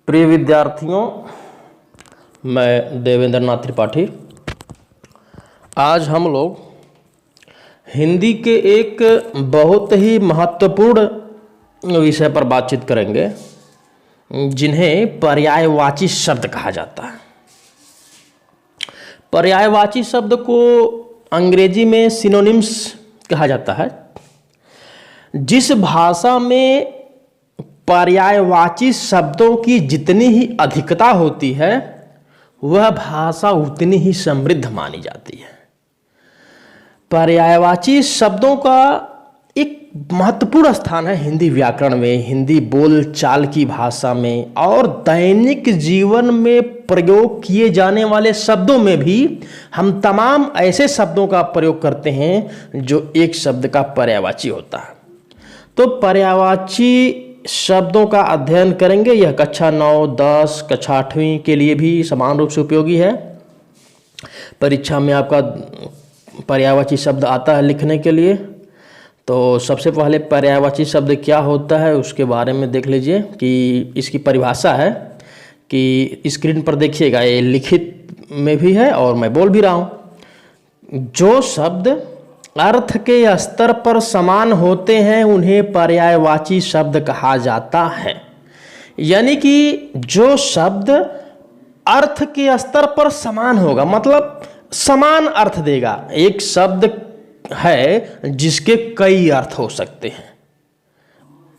प्रिय विद्यार्थियों, मैं देवेंद्र नाथ त्रिपाठी। आज हम लोग हिंदी के एक बहुत ही महत्वपूर्ण विषय पर बातचीत करेंगे, जिन्हें पर्यायवाची शब्द कहा जाता है। पर्यायवाची शब्द को अंग्रेजी में सिनोनिम्स कहा जाता है। जिस भाषा में पर्यायवाची शब्दों की जितनी ही अधिकता होती है, वह भाषा उतनी ही समृद्ध मानी जाती है। पर्यायवाची शब्दों का एक महत्वपूर्ण स्थान है हिंदी व्याकरण में, हिंदी बोलचाल की भाषा में और दैनिक जीवन में प्रयोग किए जाने वाले शब्दों में भी हम तमाम ऐसे शब्दों का प्रयोग करते हैं जो एक शब्द का पर्यायवाची होता है। तो पर्यायवाची शब्दों का अध्ययन करेंगे। यह कक्षा 9, 10, कक्षा 8वीं के लिए भी समान रूप से उपयोगी है। परीक्षा में आपका पर्यायवाची शब्द आता है लिखने के लिए। तो सबसे पहले पर्यायवाची शब्द क्या होता है उसके बारे में देख लीजिए कि इसकी परिभाषा है कि स्क्रीन पर देखिएगा, ये लिखित में भी है और मैं बोल भी रहा हूँ। जो शब्द अर्थ के स्तर पर समान होते हैं उन्हें पर्यायवाची शब्द कहा जाता है। यानी कि जो शब्द अर्थ के स्तर पर समान होगा, मतलब समान अर्थ देगा। एक शब्द है जिसके कई अर्थ हो सकते हैं।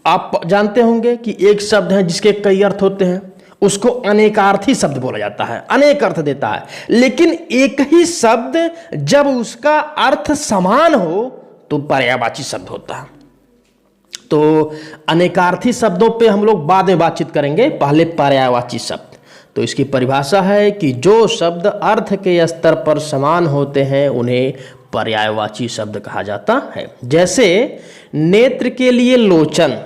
आप जानते होंगे कि एक शब्द है जिसके कई अर्थ होते हैं, उसको अनेकार्थी शब्द बोला जाता है, अनेक अर्थ देता है। लेकिन एक ही शब्द जब उसका अर्थ समान हो तो पर्यायवाची शब्द होता है। तो अनेकार्थी शब्दों पे हम लोग बाद में बातचीत करेंगे, पहले पर्यायवाची शब्द। तो इसकी परिभाषा है कि जो शब्द अर्थ के स्तर पर समान होते हैं उन्हें पर्यायवाची शब्द कहा जाता है। जैसे नेत्र के लिए लोचन,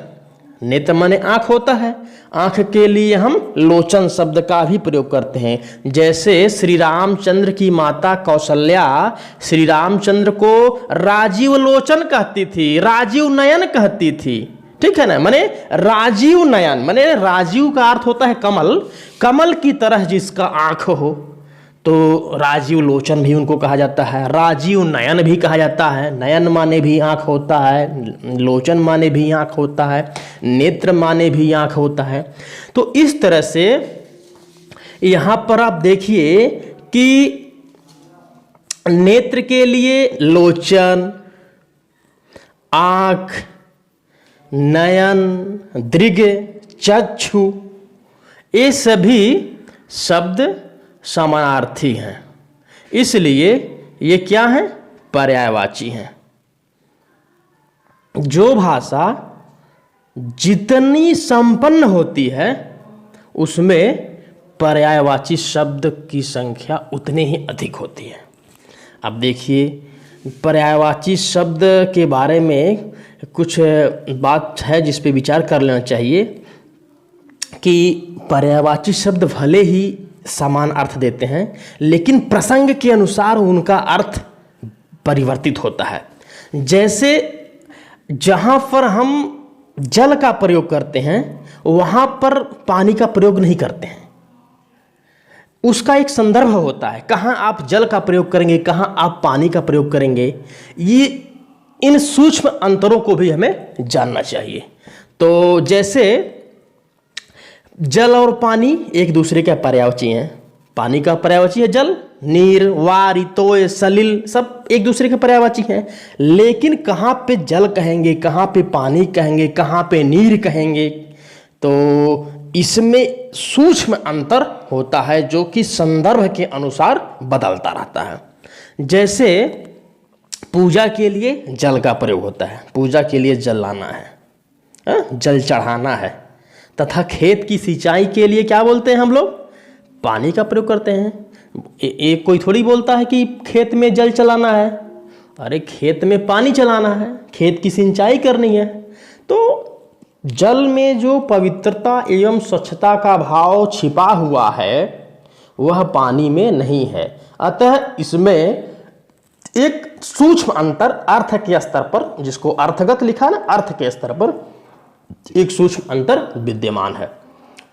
नेत्र माने आंख होता है, आंख के लिए हम लोचन शब्द का भी प्रयोग करते हैं। जैसे श्री रामचंद्र की माता कौशल्या श्री रामचंद्र को राजीव लोचन कहती थी, राजीव नयन कहती थी। ठीक है ना, माने राजीव नयन, माने राजीव का अर्थ होता है कमल, कमल की तरह जिसका आंख हो तो राजीव लोचन भी उनको कहा जाता है। राजीव नयन भी कहा जाता है, नयन माने भी आंख होता है, लोचन माने भी आंख होता है, नेत्र माने भी आंख होता है। तो इस तरह से यहां पर आप देखिए कि नेत्र के लिए लोचन, आंख, नयन, दृग, चक्षु, ये सभी शब्द समानार्थी हैं, इसलिए ये क्या हैं? पर्यायवाची हैं। जो भाषा जितनी संपन्न होती है उसमें पर्यायवाची शब्द की संख्या उतनी ही अधिक होती है। अब देखिए, पर्यायवाची शब्द के बारे में कुछ बात है जिस पे विचार कर लेना चाहिए कि पर्यायवाची शब्द भले ही समान अर्थ देते हैं, लेकिन प्रसंग के अनुसार उनका अर्थ परिवर्तित होता है। जैसे जहाँ पर हम जल का प्रयोग करते हैं वहाँ पर पानी का प्रयोग नहीं करते हैं। उसका एक संदर्भ होता है, कहाँ आप जल का प्रयोग करेंगे, कहाँ आप पानी का प्रयोग करेंगे। ये इन सूक्ष्म अंतरों को भी हमें जानना चाहिए। तो जैसे जल और पानी एक दूसरे के पर्यायवाची हैं। पानी का पर्यायवाची है जल, नीर, वारि, तोय, सलिल, सब एक दूसरे के पर्यायवाची हैं। लेकिन कहाँ पे जल कहेंगे, कहाँ पे पानी कहेंगे, कहाँ पे नीर कहेंगे, तो इसमें सूक्ष्म अंतर होता है जो कि संदर्भ के अनुसार बदलता रहता है। जैसे पूजा के लिए जल का प्रयोग होता है, पूजा के लिए जल लाना है, जल चढ़ाना है। तथा खेत की सिंचाई के लिए क्या बोलते हैं हम लोग? पानी का प्रयोग करते हैं। एक कोई थोड़ी बोलता है कि खेत में जल चलाना है, अरे खेत में पानी चलाना है, खेत की सिंचाई करनी है। तो जल में जो पवित्रता एवं स्वच्छता का भाव छिपा हुआ है वह पानी में नहीं है। अतः इसमें एक सूक्ष्म अंतर अर्थ के स्तर पर, जिसको अर्थगत लिखा ना, अर्थ के स्तर पर एक सूक्ष्म अंतर विद्यमान है।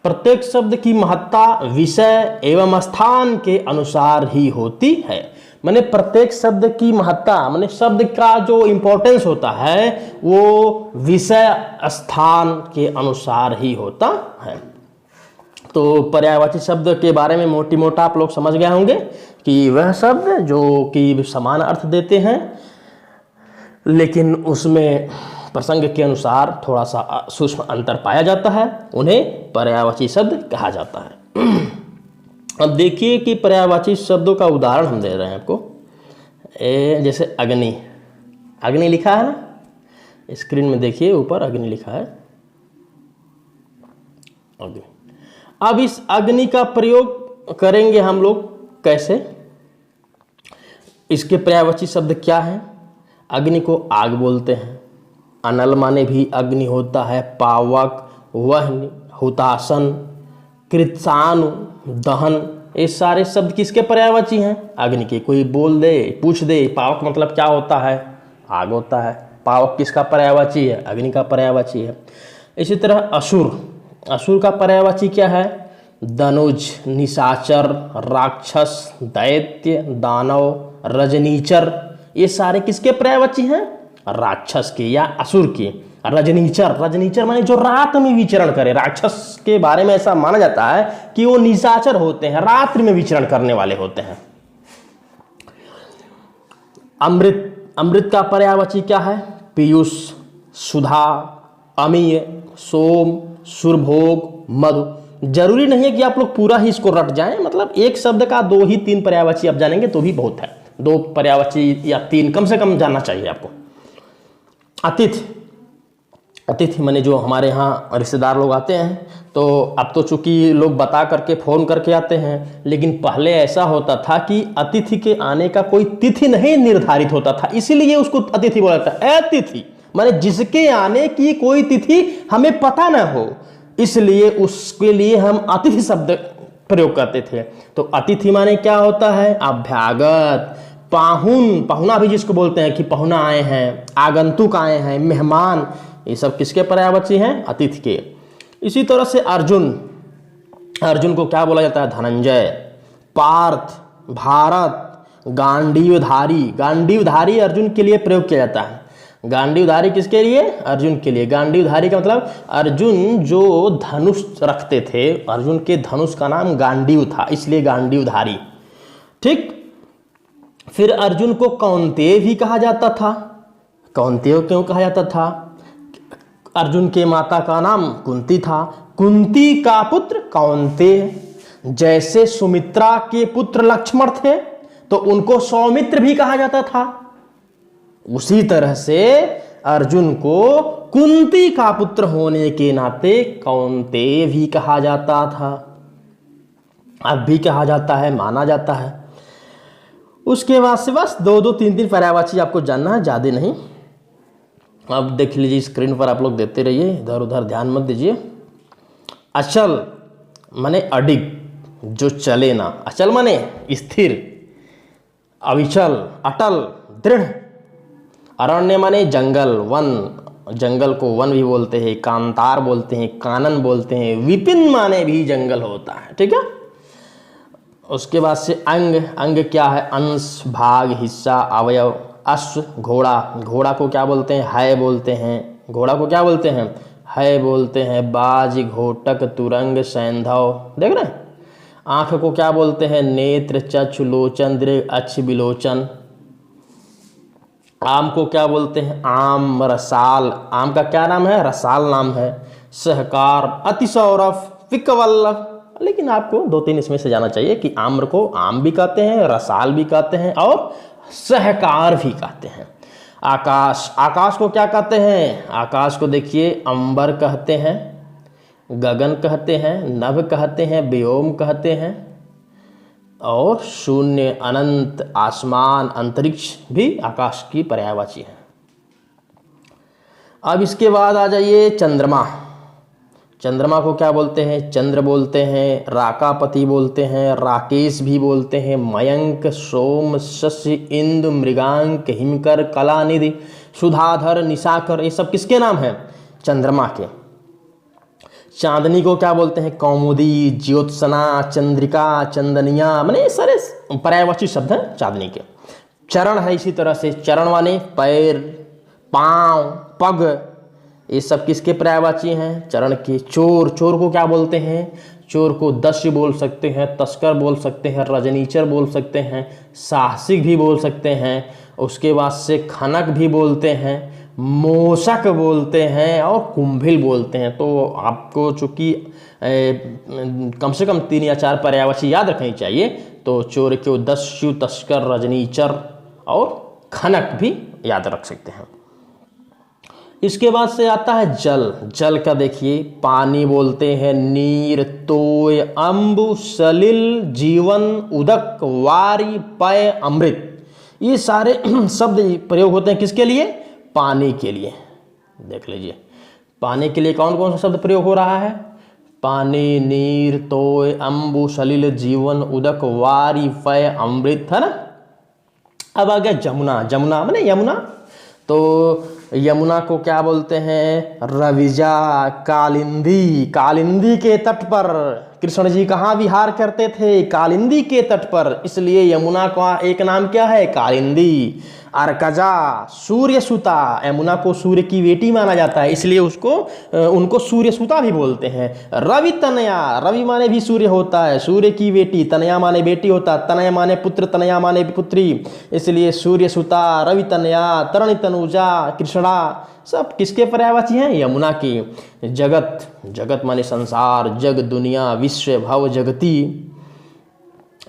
प्रत्येक शब्द की महत्ता विषय एवं स्थान के अनुसार ही होती है। माने प्रत्येक शब्द की महत्ता माने शब्द का जो इंपॉर्टेंस होता है वो विषय स्थान के अनुसार ही होता है। तो पर्यायवाची शब्द के बारे में मोटी मोटा आप लोग समझ गए होंगे कि वह शब्द जो कि समान अर्थ देते हैं लेकिन उसमें प्रसंग के अनुसार थोड़ा सा सूक्ष्म अंतर पाया जाता है, उन्हें पर्यायवाची शब्द कहा जाता है। अब देखिए कि पर्यायवाची शब्दों का उदाहरण हम दे रहे हैं आपको। जैसे अग्नि, अग्नि लिखा है ना, स्क्रीन में देखिए ऊपर अग्नि लिखा है, अग्नि। अब इस अग्नि का प्रयोग करेंगे हम लोग कैसे, इसके पर्यायवाची शब्द क्या है। अग्नि को आग बोलते हैं, अनल माने भी अग्नि होता है, पावक, वह्नि, हुतासन, कृत्सानु, दहन, ये सारे शब्द किसके पर्यायवाची हैं, अग्नि के। कोई बोल दे पूछ दे पावक मतलब क्या होता है, आग होता है। पावक किसका पर्यायवाची है, अग्नि का पर्यायवाची है। इसी तरह असुर, असुर का पर्यायवाची क्या है, दनुज, निशाचर, राक्षस, दैत्य, दानव, रजनीचर, ये सारे किसके पर्यायवाची हैं, राक्षस के या असुर के। रजनीचर, रजनीचर माने जो रात में विचरण करे। राक्षस के बारे में ऐसा माना जाता है कि वो निशाचर होते हैं, रात्रि में विचरण करने वाले होते हैं। अमृत, अमृत का पर्यायवाची क्या है, पीयूष, सुधा, अमीय, सोम, सुरभोग, मधु। जरूरी नहीं है कि आप लोग पूरा ही इसको रट जाएं, मतलब एक शब्द का 2 ही 3 पर्यायवाची आप जानेंगे तो भी बहुत है। 2 पर्यायवाची या 3 कम से कम जानना चाहिए आपको। अतिथि, अतिथि माने जो हमारे यहाँ रिश्तेदार लोग आते हैं, तो अब तो चूंकि लोग बता करके फ़ोन करके आते हैं, लेकिन पहले ऐसा होता था कि अतिथि के आने का कोई तिथि नहीं निर्धारित होता था, इसीलिए उसको अतिथि बोला जाता है। अतिथि माने जिसके आने की कोई तिथि हमें पता ना हो, इसलिए उसके लिए हम अतिथि शब्द प्रयोग करते थे। तो अतिथि माने क्या होता है, अभ्यागत, पाहुन, पहुना भी जिसको बोलते हैं कि पहुना आए हैं, आगंतुक आए हैं, मेहमान, ये सब किसके पर्यायवाची हैं, अतिथि के। इसी तरह से अर्जुन, अर्जुन को क्या बोला जाता है, धनंजय, पार्थ, भारत, गांडीवधारी, गांडीवधारी अर्जुन के लिए प्रयोग किया जाता है। गांडीवधारी किसके लिए, अर्जुन के लिए। गांडीवधारी का मतलब अर्जुन जो धनुष रखते थे, अर्जुन के धनुष का नाम गांडीव था, इसलिए गांडीवधारी। ठीक। फिर अर्जुन को कौंतेय भी कहा जाता था। कौंतेय क्यों कहा जाता था, अर्जुन के माता का नाम कुंती था, कुंती का पुत्र कौंतेय। जैसे सुमित्रा के पुत्र लक्ष्मण थे तो उनको सौमित्र भी कहा जाता था, उसी तरह से अर्जुन को कुंती का पुत्र होने के नाते कौंतेय भी कहा जाता था, अब भी कहा जाता है, माना जाता है। उसके बाद से बस 2-2, 3-3 पर्यायवाची आपको जानना है, ज़्यादा नहीं। अब देख लीजिए स्क्रीन पर, आप लोग देते रहिए, इधर उधर ध्यान मत दीजिए। अचल माने अडिग, जो चले ना। अचल माने स्थिर, अविचल, अटल, दृढ़। अरण्य माने जंगल, वन, जंगल को वन भी बोलते हैं, कांतार बोलते हैं, कानन बोलते हैं। विपिन माने भी जंगल होता है, ठीक है। उसके बाद से अंग, अंग क्या है, अंश, भाग, हिस्सा, अवयव। अश्व, घोड़ा, घोड़ा को क्या बोलते हैं, है बोलते हैं। घोड़ा को क्या बोलते हैं, है बोलते हैं। बाज, घोटक, तुरंग, सैंधव, देख रहे हैं। आँख को क्या बोलते हैं, नेत्र, चक्षु, लोचन, दृढ़, अक्ष, विलोचन। आम को क्या बोलते हैं, आम, रसाल, आम का क्या नाम है, रसाल नाम है। सहकार, अतिसौरभ, विकवल्लभ। लेकिन आपको 2-3 इसमें से जाना चाहिए कि आम्र को आम भी कहते हैं, रसाल भी कहते हैं और सहकार भी कहते हैं। आकाश, आकाश को क्या कहते हैं, आकाश को देखिए अंबर कहते हैं, गगन कहते हैं, नभ कहते हैं, व्योम कहते हैं और शून्य, अनंत, आसमान, अंतरिक्ष भी आकाश की पर्यायवाची है। अब इसके बाद आ जाइए चंद्रमा। चंद्रमा को क्या बोलते हैं, चंद्र बोलते हैं, राकापति बोलते हैं, राकेश भी बोलते हैं, मयंक, सोम, शशि, इंदु, मृगांक, हिमकर, कलानिधि, सुधाधर, निशाकर, ये सब किसके नाम हैं, चंद्रमा के। चांदनी को क्या बोलते हैं? कौमुदी, ज्योत्सना, चंद्रिका, चंदनिया, माने ये सारे पर्यायवाची शब्द हैं चांदनी के। चरण है इसी तरह से, चरण माने पैर, पाँव, पग, ये सब किसके पर्यायवाची हैं? चरण के। चोर, चोर को क्या बोलते हैं? चोर को दस्यु बोल सकते हैं, तस्कर बोल सकते हैं, रजनीचर बोल सकते हैं, साहसिक भी बोल सकते हैं। उसके बाद से खनक भी बोलते हैं, मोशक बोलते हैं और कुंभिल बोलते हैं। तो आपको चूँकि कम से कम 3 या 4 पर्यायवाची याद रखनी चाहिए। तो चोर को दस्यु, तस्कर, रजनीचर और खनक भी याद रख सकते हैं। इसके बाद से आता है जल। जल का देखिए, पानी बोलते हैं, नीर, तोय, अम्बु, सलिल, जीवन, उदक, वारी, पय, अमृत। ये सारे शब्द प्रयोग होते हैं किसके लिए? पानी के लिए। देख लीजिए, पानी के लिए कौन कौन सा शब्द प्रयोग हो रहा है? पानी, नीर, तोय, अम्बु, सलिल, जीवन, उदक, वारी, पय, अमृत, है ना। अब आ गया जमुना। जमुना माने यमुना। तो यमुना को क्या बोलते हैं? रविजा, कालिंदी। कालिंदी के तट पर कृष्ण जी कहाँ विहार करते थे? कालिंदी के तट पर, इसलिए यमुना का एक नाम क्या है? कालिंदी। अर्कजा, सूर्यसुता। यमुना को सूर्य की बेटी माना जाता है, इसलिए उनको सूर्यसुता भी बोलते हैं। रवि तनया, रवि माने भी सूर्य होता है, सूर्य की बेटी। तनया माने बेटी होता है, तनया माने पुत्र, तनया माने पुत्री, इसलिए सूर्यसुता, रवि तनया, तरणि तनुजा, कृष्णा, सब किसके पर्यायवाची हैं? यमुना की। जगत, जगत माने संसार, जग, दुनिया, विश्व, भव, जगती।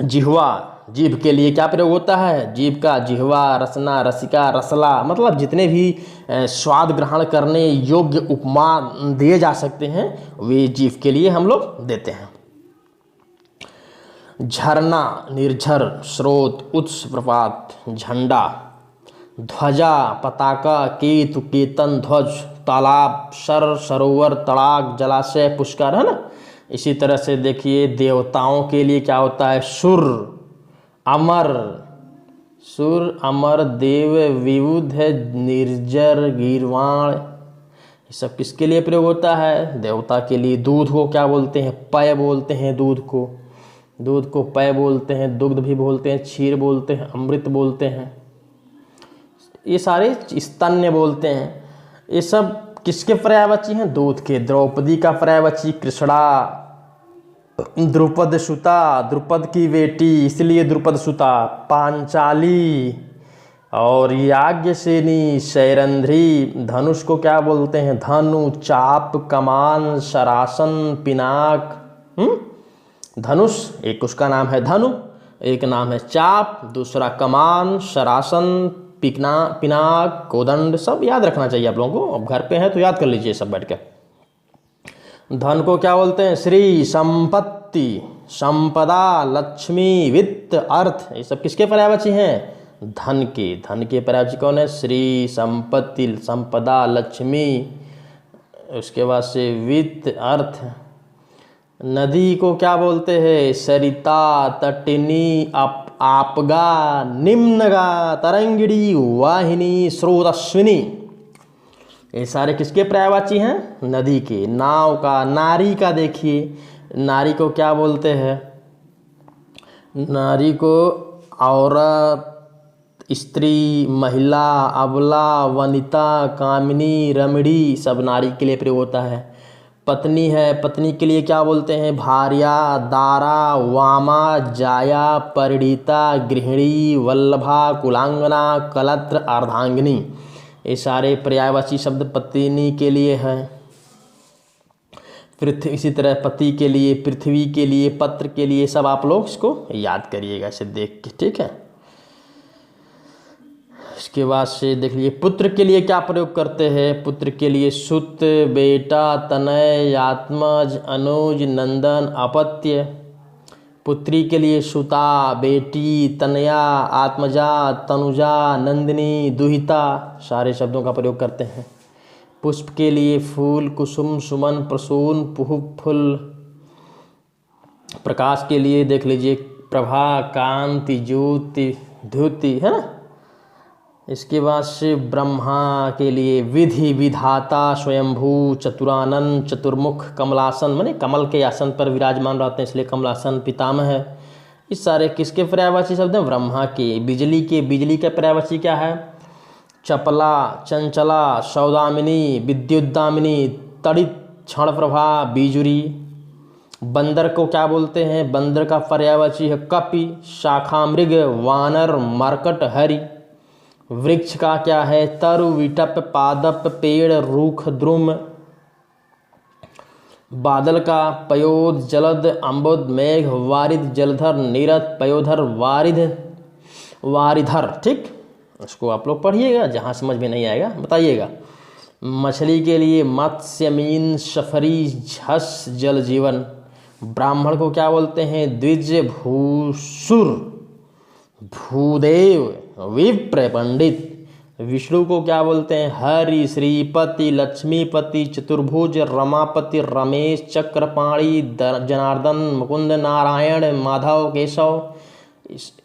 जिह्वा, जीभ के लिए क्या प्रयोग होता है? जीभ का जिह्वा, रसना, रसिका, रसला, मतलब जितने भी स्वाद ग्रहण करने योग्य उपमा दिए जा सकते हैं वे जीभ के लिए हम लोग देते हैं। झरना, निर्झर, स्रोत, उत्स, प्रपात, झंडा, ध्वजा, पताका, केतु, केतन, ध्वज, तालाब, सर, सरोवर, तड़ाग, जलाशय, पुष्कर, है ना। इसी तरह से देखिए देवताओं के लिए क्या होता है? सुर, अमर, सुर, अमर, देव, विबुध, निर्जर, गीर्वाण, ये सब किसके लिए प्रयोग होता है? देवता के लिए। दूध को क्या बोलते हैं? पय बोलते हैं दूध को। दूध को पय बोलते हैं, दुग्ध भी बोलते हैं, क्षीर बोलते हैं, अमृत बोलते हैं, ये सारे स्तन्य बोलते हैं। ये सब किसके पर्यायवाची हैं? दूध के। द्रौपदी का पर्यायवाची कृष्णा, द्रुपद सुता, द्रुपद की बेटी, इसलिए द्रुपद सुता। पांचाली और याज्ञसेनी, शैरंध्री। धनुष को क्या बोलते हैं? धनु, चाप, कमान, सरासन, पिनाक। धनुष एक उसका नाम है धनु, एक नाम है चाप, दूसरा कमान, सरासन, पिनाक, कोदंड, सब याद रखना चाहिए आप लोगों को। अब घर पे है तो याद कर लीजिए सब बैठ के। धन को क्या बोलते हैं? श्री, संपत्ति, संपदा, लक्ष्मी, वित्त, अर्थ, ये सब किसके पर्यायवाची हैं? धन के। धन के पर्यायवाची कौन है? श्री, संपत्ति, संपदा, लक्ष्मी, उसके बाद से वित्त, अर्थ। नदी को क्या बोलते हैं? सरिता, तटिनी, आपगा, निम्नगा, तरंगिणी, वाहिनी, स्रोतस्विनी, ये सारे किसके पर्यायवाची हैं? नदी के। नाव का, नारी का देखिए, नारी को क्या बोलते हैं? नारी को औरत, स्त्री, महिला, अबला, वनिता, कामिनी, रमणी, सब नारी के लिए प्रयोग होता है। पत्नी है, पत्नी के लिए क्या बोलते हैं? भार्या, दारा, वामा, जाया, परिणीता, गृहिणी, वल्लभा, कुलांगना, कलत्र, अर्धांगिनी, ये सारे पर्यायवाची शब्द पत्नी के लिए हैं। पृथ्वी, इसी तरह पति के लिए, पृथ्वी के लिए, पत्र के लिए, सब आप लोग इसको याद करिएगा इसे देख के, ठीक है। इसके बाद से देख लीजिए पुत्र के लिए क्या प्रयोग करते हैं? पुत्र के लिए सुत, बेटा, तनय, आत्मज, अनुज, नंदन, अपत्य। पुत्री के लिए सुता, बेटी, तनया, आत्मजा, तनुजा, नंदिनी, दुहिता, सारे शब्दों का प्रयोग करते हैं। पुष्प के लिए फूल, कुसुम, सुमन, प्रसून, पुष्प, फूल। प्रकाश के लिए देख लीजिए प्रभा, कांति, ज्योति, द्युति, है ना। इसके बाद से ब्रह्मा के लिए विधि विधाता स्वयंभू चतुरानन चतुर्मुख कमलासन, माने कमल के आसन पर विराजमान रहते हैं इसलिए कमलासन पितामह है। इस सारे किसके पर्यायवाची शब्द हैं? ब्रह्मा के। बिजली का पर्यायवाची क्या है? चपला, चंचला, सौदामिनी, विद्युद्दामिनी, तड़ित, क्षण प्रभा, बीजुरी। बंदर को क्या बोलते हैं? बंदर का पर्यायवाची है कपि, शाखामृग, वानर, मरकट, हरि। वृक्ष का क्या है? तरु, विटप, पादप, पेड़, रूख, द्रुम। बादल का पयोद, जलद, अम्बुद, मेघ, वारिद, जलधर, नीरद, पयोधर, वारिधर। ठीक, इसको आप लोग पढ़िएगा, जहाँ समझ में नहीं आएगा बताइएगा। मछली के लिए मत्स्य, मीन, सफरी, झस, जल जीवन। ब्राह्मण को क्या बोलते हैं? द्विज, भूसुर, भूदेव, विप्र, पंडित। विष्णु को क्या बोलते हैं? हरि, श्रीपति, लक्ष्मीपति, चतुर्भुज, रमापति, रमेश, चक्रपाणी, जनार्दन, मुकुंद, नारायण, माधव, केशव,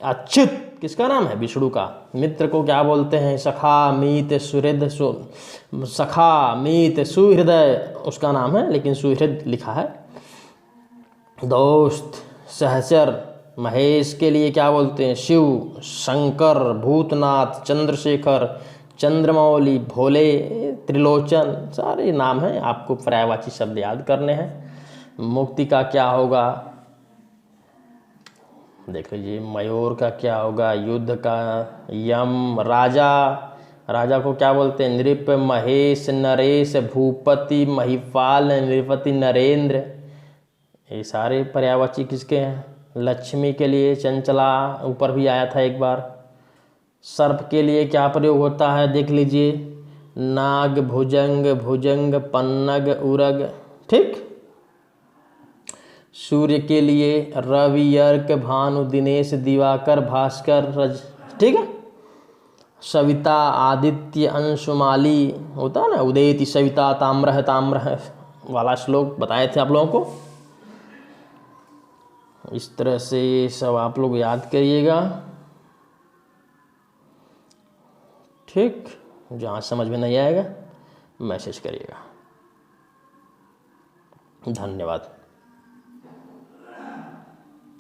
अच्युत। किसका नाम है? विष्णु का। मित्र को क्या बोलते हैं? सखा, मीत, सुहृद, सखा, मीत, सुहृदय उसका नाम है, लेकिन सुहृद लिखा है। दोस्त, सहचर। महेश के लिए क्या बोलते हैं? शिव, शंकर, भूतनाथ, चंद्रशेखर, चंद्रमौली, भोले, त्रिलोचन। सारे नाम हैं, आपको पर्यायवाची शब्द याद करने हैं। मुक्ति का क्या होगा? देख लीजिए, मयूर का क्या होगा? युद्ध का यम। राजा को क्या बोलते हैं? नृप, महेश, नरेश, भूपति, महिपाल, नृपति, नरेंद्र। ये सारे पर्यायवाची किसके हैं? लक्ष्मी के लिए चंचला, ऊपर भी आया था एक बार। सर्प के लिए क्या प्रयोग होता है? देख लीजिए, नाग, भुजंग, पन्नग, उरग। ठीक। सूर्य के लिए रवि, अर्क, भानु, दिनेश, दिवाकर, भास्कर, रज। ठीक है। सविता, आदित्य, अंशुमाली होता है ना, उदेति सविता, ताम्र वाला श्लोक बताए थे आप लोगों को। इस तरह से ये सब आप लोग याद करिएगा। ठीक, जहाँ समझ में नहीं आएगा मैसेज करिएगा। धन्यवाद।